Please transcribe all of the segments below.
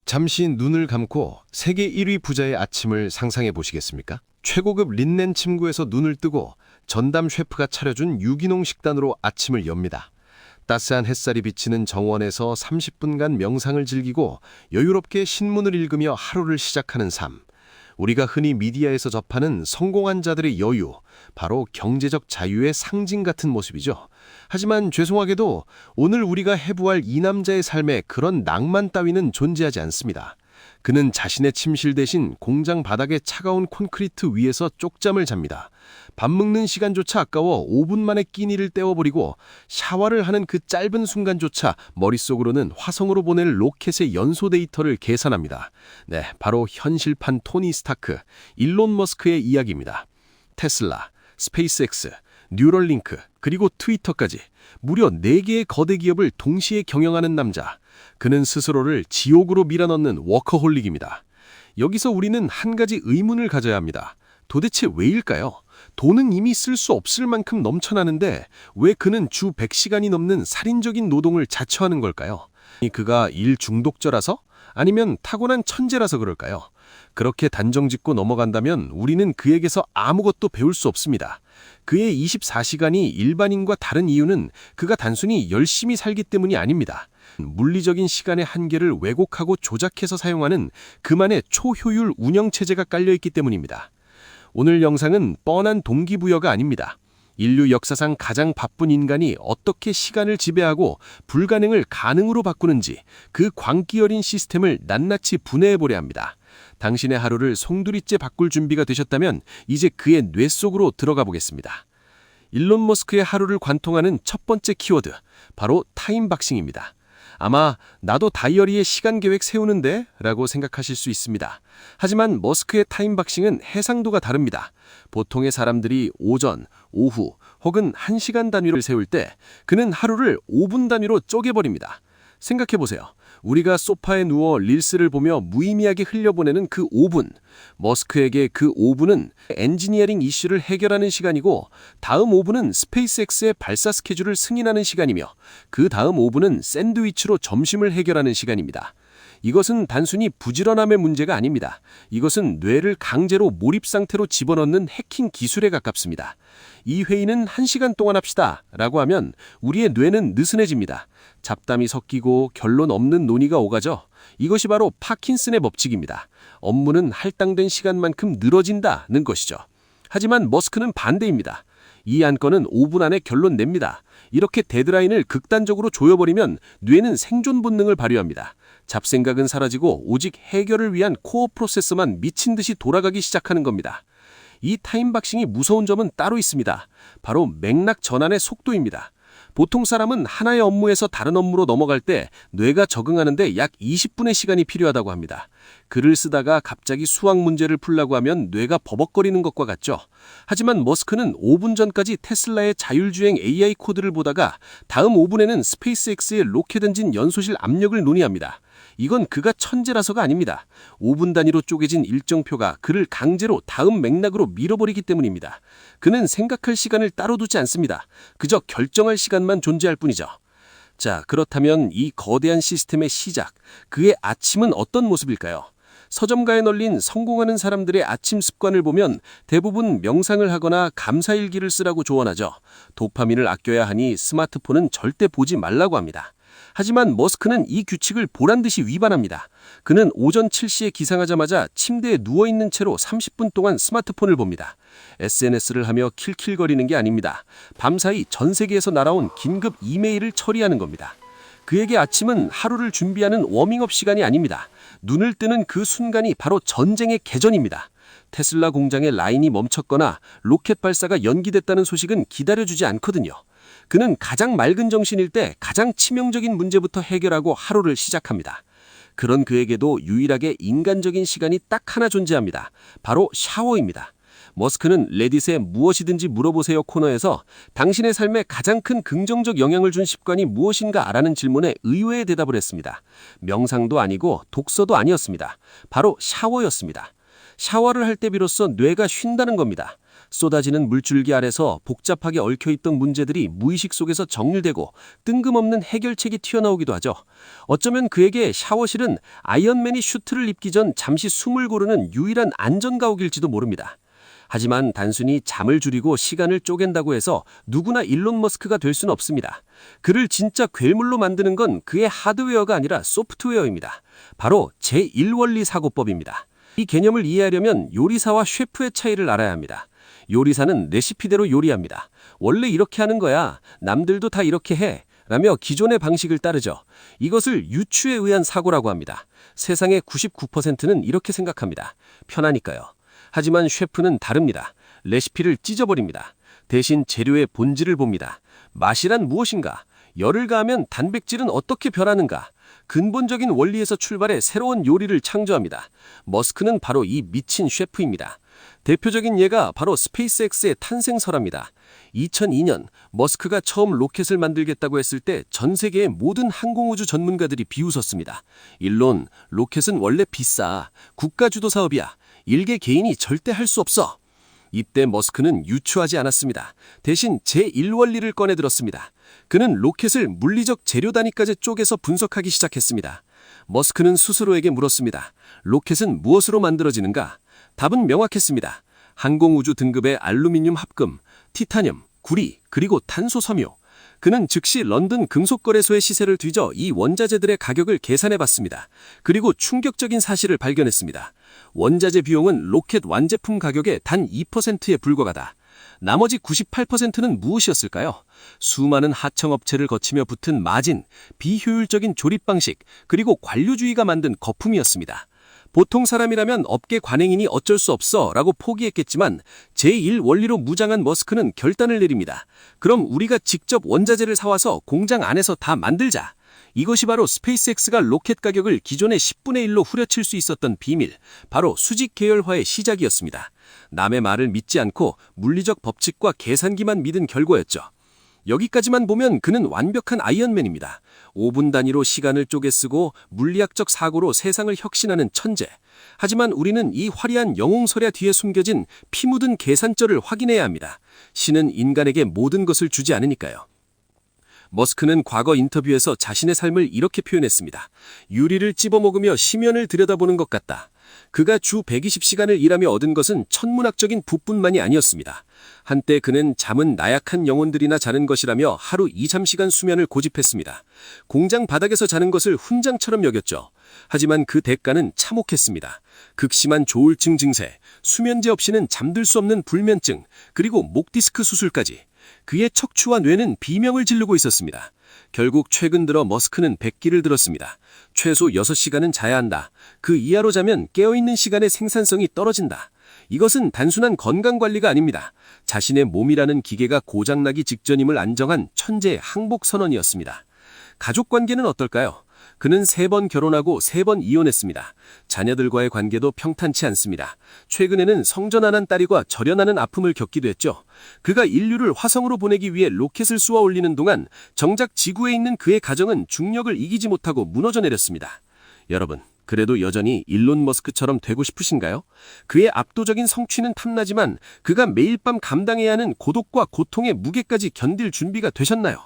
잠시 눈을 감고 세계 1위 부자의 아침을 상상해 보시겠습니까? 최고급 린넨 침구에서 눈을 뜨고 전담 셰프가 차려준 유기농 식단으로 아침을 엽니다. 따스한 햇살이 비치는 정원에서 30분간 명상을 즐기고 여유롭게 신문을 읽으며 하루를 시작하는 삶. 우리가 흔히 미디어에서 접하는 성공한 자들의 여유, 바로 경제적 자유의 상징 같은 모습이죠. 하지만 죄송하게도 오늘 우리가 해부할 이 남자의 삶에 그런 낭만 따위는 존재하지 않습니다. 그는 자신의 침실 대신 공장 바닥의 차가운 콘크리트 위에서 쪽잠을 잡니다. 밥 먹는 시간조차 아까워 5분 만에 끼니를 때워버리고 샤워를 하는 그 짧은 순간조차 머릿속으로는 화성으로 보낼 로켓의 연소 데이터를 계산합니다. 네, 바로 현실판 토니 스타크, 일론 머스크의 이야기입니다. 테슬라, 스페이스X, 뉴럴링크, 그리고 트위터까지 무려 4개의 거대 기업을 동시에 경영하는 남자. 그는 스스로를 지옥으로 밀어넣는 워커홀릭입니다. 여기서 우리는 한 가지 의문을 가져야 합니다. 도대체 왜일까요? 돈은 이미 쓸 수 없을 만큼 넘쳐나는데 왜 그는 주 100시간이 넘는 살인적인 노동을 자처하는 걸까요? 그가 일 중독자라서? 아니면 타고난 천재라서 그럴까요? 그렇게 단정짓고 넘어간다면 우리는 그에게서 아무것도 배울 수 없습니다. 그의 24시간이 일반인과 다른 이유는 그가 단순히 열심히 살기 때문이 아닙니다. 물리적인 시간의 한계를 왜곡하고 조작해서 사용하는 그만의 초효율 운영체제가 깔려있기 때문입니다. 오늘 영상은 뻔한 동기부여가 아닙니다. 인류 역사상 가장 바쁜 인간이 어떻게 시간을 지배하고 불가능을 가능으로 바꾸는지 그 광기 어린 시스템을 낱낱이 분해해보려 합니다. 당신의 하루를 송두리째 바꿀 준비가 되셨다면 이제 그의 뇌 속으로 들어가 보겠습니다. 일론 머스크의 하루를 관통하는 첫 번째 키워드, 바로 타임박싱입니다. 아마 나도 다이어리에 시간 계획 세우는데? 라고 생각하실 수 있습니다. 하지만 머스크의 타임박싱은 해상도가 다릅니다. 보통의 사람들이 오전, 오후 혹은 1시간 단위로 세울 때 그는 하루를 5분 단위로 쪼개버립니다. 생각해보세요. 우리가 소파에 누워 릴스를 보며 무의미하게 흘려보내는 그 5분. 머스크에게 그 5분은 엔지니어링 이슈를 해결하는 시간이고 다음 5분은 스페이스X의 발사 스케줄을 승인하는 시간이며 그 다음 5분은 샌드위치로 점심을 해결하는 시간입니다. 이것은 단순히 부지런함의 문제가 아닙니다. 이것은 뇌를 강제로 몰입 상태로 집어넣는 해킹 기술에 가깝습니다. 이 회의는 1시간 동안 합시다 라고 하면 우리의 뇌는 느슨해집니다. 잡담이 섞이고 결론 없는 논의가 오가죠. 이것이 바로 파킨슨의 법칙입니다. 업무는 할당된 시간만큼 늘어진다는 것이죠. 하지만 머스크는 반대입니다. 이 안건은 5분 안에 결론 냅니다. 이렇게 데드라인을 극단적으로 조여버리면 뇌는 생존 본능을 발휘합니다. 잡생각은 사라지고 오직 해결을 위한 코어 프로세서만 미친 듯이 돌아가기 시작하는 겁니다. 이 타임박싱이 무서운 점은 따로 있습니다. 바로 맥락 전환의 속도입니다. 보통 사람은 하나의 업무에서 다른 업무로 넘어갈 때 뇌가 적응하는데 약 20분의 시간이 필요하다고 합니다. 글을 쓰다가 갑자기 수학 문제를 풀려고 하면 뇌가 버벅거리는 것과 같죠. 하지만 머스크는 5분 전까지 테슬라의 자율주행 AI 코드를 보다가 다음 5분에는 스페이스X의 로켓 엔진 연소실 압력을 논의합니다. 이건 그가 천재라서가 아닙니다. 5분 단위로 쪼개진 일정표가 그를 강제로 다음 맥락으로 밀어버리기 때문입니다. 그는 생각할 시간을 따로 두지 않습니다. 그저 결정할 시간만 존재할 뿐이죠. 자, 그렇다면 이 거대한 시스템의 시작, 그의 아침은 어떤 모습일까요? 서점가에 널린 성공하는 사람들의 아침 습관을 보면 대부분 명상을 하거나 감사일기를 쓰라고 조언하죠. 도파민을 아껴야 하니 스마트폰은 절대 보지 말라고 합니다. 하지만 머스크는 이 규칙을 보란듯이 위반합니다. 그는 오전 7시에 기상하자마자 침대에 누워있는 채로 30분 동안 스마트폰을 봅니다. SNS를 하며 킬킬거리는 게 아닙니다. 밤사이 전 세계에서 날아온 긴급 이메일을 처리하는 겁니다. 그에게 아침은 하루를 준비하는 워밍업 시간이 아닙니다. 눈을 뜨는 그 순간이 바로 전쟁의 개전입니다. 테슬라 공장의 라인이 멈췄거나 로켓 발사가 연기됐다는 소식은 기다려주지 않거든요. 그는 가장 맑은 정신일 때 가장 치명적인 문제부터 해결하고 하루를 시작합니다. 그런 그에게도 유일하게 인간적인 시간이 딱 하나 존재합니다. 바로 샤워입니다. 머스크는 레딧에 무엇이든지 물어보세요 코너에서 당신의 삶에 가장 큰 긍정적 영향을 준 습관이 무엇인가 라는 질문에 의외의 대답을 했습니다. 명상도 아니고 독서도 아니었습니다. 바로 샤워였습니다. 샤워를 할 때 비로소 뇌가 쉰다는 겁니다. 쏟아지는 물줄기 아래서 복잡하게 얽혀있던 문제들이 무의식 속에서 정리되고 뜬금없는 해결책이 튀어나오기도 하죠. 어쩌면 그에게 샤워실은 아이언맨이 슈트를 입기 전 잠시 숨을 고르는 유일한 안전가옥일지도 모릅니다. 하지만 단순히 잠을 줄이고 시간을 쪼갠다고 해서 누구나 일론 머스크가 될 수는 없습니다. 그를 진짜 괴물로 만드는 건 그의 하드웨어가 아니라 소프트웨어입니다. 바로 제1원리 사고법입니다. 이 개념을 이해하려면 요리사와 셰프의 차이를 알아야 합니다. 요리사는 레시피대로 요리합니다. 원래 이렇게 하는 거야. 남들도 다 이렇게 해. 라며 기존의 방식을 따르죠. 이것을 유추에 의한 사고라고 합니다. 세상의 99%는 이렇게 생각합니다. 편하니까요. 하지만 셰프는 다릅니다. 레시피를 찢어버립니다. 대신 재료의 본질을 봅니다. 맛이란 무엇인가? 열을 가하면 단백질은 어떻게 변하는가? 근본적인 원리에서 출발해 새로운 요리를 창조합니다. 머스크는 바로 이 미친 셰프입니다. 대표적인 예가 바로 스페이스X의 탄생설합니다. 2002년 머스크가 처음 로켓을 만들겠다고 했을 때 전 세계의 모든 항공우주 전문가들이 비웃었습니다. 일론, 로켓은 원래 비싸. 국가주도 사업이야. 일개 개인이 절대 할 수 없어. 이때 머스크는 유추하지 않았습니다. 대신 제1원리를 꺼내들었습니다. 그는 로켓을 물리적 재료 단위까지 쪼개서 분석하기 시작했습니다. 머스크는 스스로에게 물었습니다. 로켓은 무엇으로 만들어지는가? 답은 명확했습니다. 항공우주 등급의 알루미늄 합금, 티타늄, 구리, 그리고 탄소 섬유. 그는 즉시 런던 금속거래소의 시세를 뒤져 이 원자재들의 가격을 계산해봤습니다. 그리고 충격적인 사실을 발견했습니다. 원자재 비용은 로켓 완제품 가격의 단 2%에 불과하다. 나머지 98%는 무엇이었을까요? 수많은 하청업체를 거치며 붙은 마진, 비효율적인 조립 방식, 그리고 관료주의가 만든 거품이었습니다. 보통 사람이라면 업계 관행이니 어쩔 수 없어 라고 포기했겠지만 제1원리로 무장한 머스크는 결단을 내립니다. 그럼 우리가 직접 원자재를 사와서 공장 안에서 다 만들자. 이것이 바로 스페이스X가 로켓 가격을 기존의 10분의 1로 후려칠 수 있었던 비밀, 바로 수직 계열화의 시작이었습니다. 남의 말을 믿지 않고 물리적 법칙과 계산기만 믿은 결과였죠. 여기까지만 보면 그는 완벽한 아이언맨입니다. 5분 단위로 시간을 쪼개 쓰고 물리학적 사고로 세상을 혁신하는 천재. 하지만 우리는 이 화려한 영웅설야 뒤에 숨겨진 피 묻은 계산절을 확인해야 합니다. 신은 인간에게 모든 것을 주지 않으니까요. 머스크는 과거 인터뷰에서 자신의 삶을 이렇게 표현했습니다. 유리를 찝어먹으며 심연을 들여다보는 것 같다. 그가 주 120시간을 일하며 얻은 것은 천문학적인 부뿐만이 아니었습니다. 한때 그는 잠은 나약한 영혼들이나 자는 것이라며 하루 2~3시간 수면을 고집했습니다. 공장 바닥에서 자는 것을 훈장처럼 여겼죠. 하지만 그 대가는 참혹했습니다. 극심한 조울증 증세, 수면제 없이는 잠들 수 없는 불면증, 그리고 목 디스크 수술까지. 그의 척추와 뇌는 비명을 지르고 있었습니다. 결국 최근 들어 머스크는 백기를 들었습니다. 최소 6시간은 자야 한다. 그 이하로 자면 깨어있는 시간의 생산성이 떨어진다. 이것은 단순한 건강관리가 아닙니다. 자신의 몸이라는 기계가 고장나기 직전임을 안정한 천재의 항복 선언이었습니다. 가족관계는 어떨까요? 그는 3번 결혼하고 3번 이혼했습니다. 자녀들과의 관계도 평탄치 않습니다. 최근에는 성전환한 딸이와 절연하는 아픔을 겪기도 했죠. 그가 인류를 화성으로 보내기 위해 로켓을 쏘아 올리는 동안 정작 지구에 있는 그의 가정은 중력을 이기지 못하고 무너져 내렸습니다. 여러분, 그래도 여전히 일론 머스크처럼 되고 싶으신가요? 그의 압도적인 성취는 탐나지만 그가 매일 밤 감당해야 하는 고독과 고통의 무게까지 견딜 준비가 되셨나요?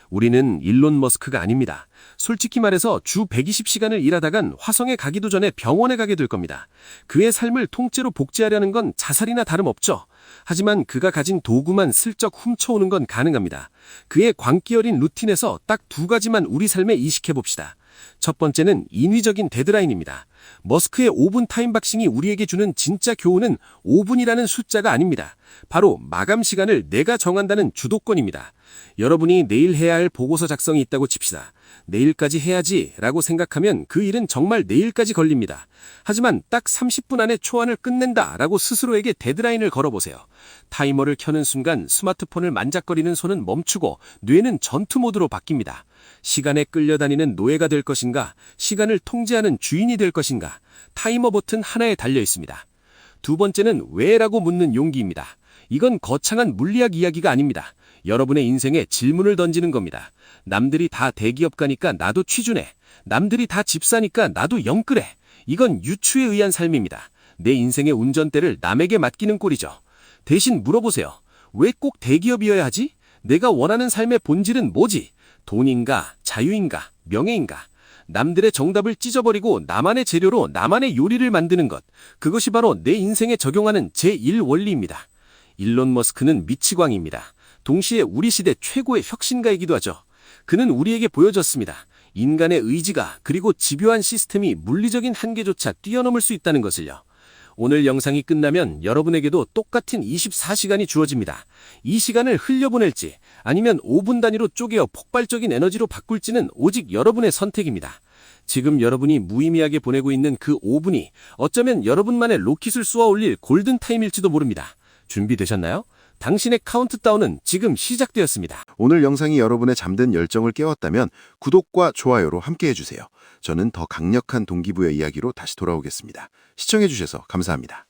우리는 일론 머스크가 아닙니다. 솔직히 말해서 주 120시간을 일하다간 화성에 가기도 전에 병원에 가게 될 겁니다. 그의 삶을 통째로 복제하려는 건 자살이나 다름없죠. 하지만 그가 가진 도구만 슬쩍 훔쳐오는 건 가능합니다. 그의 광기 어린 루틴에서 딱 2가지만 우리 삶에 이식해봅시다. 첫 번째는 인위적인 데드라인입니다. 머스크의 5분 타임박싱이 우리에게 주는 진짜 교훈은 5분이라는 숫자가 아닙니다. 바로 마감 시간을 내가 정한다는 주도권입니다. 여러분이 내일 해야 할 보고서 작성이 있다고 칩시다. 내일까지 해야지 라고 생각하면 그 일은 정말 내일까지 걸립니다. 하지만 딱 30분 안에 초안을 끝낸다 라고 스스로에게 데드라인을 걸어보세요. 타이머를 켜는 순간 스마트폰을 만작거리는 손은 멈추고 뇌는 전투 모드로 바뀝니다. 시간에 끌려다니는 노예가 될 것인가, 시간을 통제하는 주인이 될 것인가, 타이머 버튼 하나에 달려 있습니다. 두 번째는 왜라고 묻는 용기입니다. 이건 거창한 물리학 이야기가 아닙니다. 여러분의 인생에 질문을 던지는 겁니다. 남들이 다 대기업 가니까 나도 취준해. 남들이 다 집 사니까 나도 영끌해. 이건 유추에 의한 삶입니다. 내 인생의 운전대를 남에게 맡기는 꼴이죠. 대신 물어보세요. 왜 꼭 대기업이어야 하지? 내가 원하는 삶의 본질은 뭐지? 돈인가? 자유인가? 명예인가? 남들의 정답을 찢어버리고 나만의 재료로 나만의 요리를 만드는 것. 그것이 바로 내 인생에 적용하는 제1원리입니다. 일론 머스크는 미치광이입니다. 동시에 우리 시대 최고의 혁신가이기도 하죠. 그는 우리에게 보여줬습니다. 인간의 의지가 그리고 집요한 시스템이 물리적인 한계조차 뛰어넘을 수 있다는 것을요. 오늘 영상이 끝나면 여러분에게도 똑같은 24시간이 주어집니다. 이 시간을 흘려보낼지 아니면 5분 단위로 쪼개어 폭발적인 에너지로 바꿀지는 오직 여러분의 선택입니다. 지금 여러분이 무의미하게 보내고 있는 그 5분이 어쩌면 여러분만의 로켓을 쏘아 올릴 골든타임일지도 모릅니다. 준비되셨나요? 당신의 카운트다운은 지금 시작되었습니다. 오늘 영상이 여러분의 잠든 열정을 깨웠다면 구독과 좋아요로 함께 해주세요. 저는 더 강력한 동기부여 이야기로 다시 돌아오겠습니다. 시청해주셔서 감사합니다.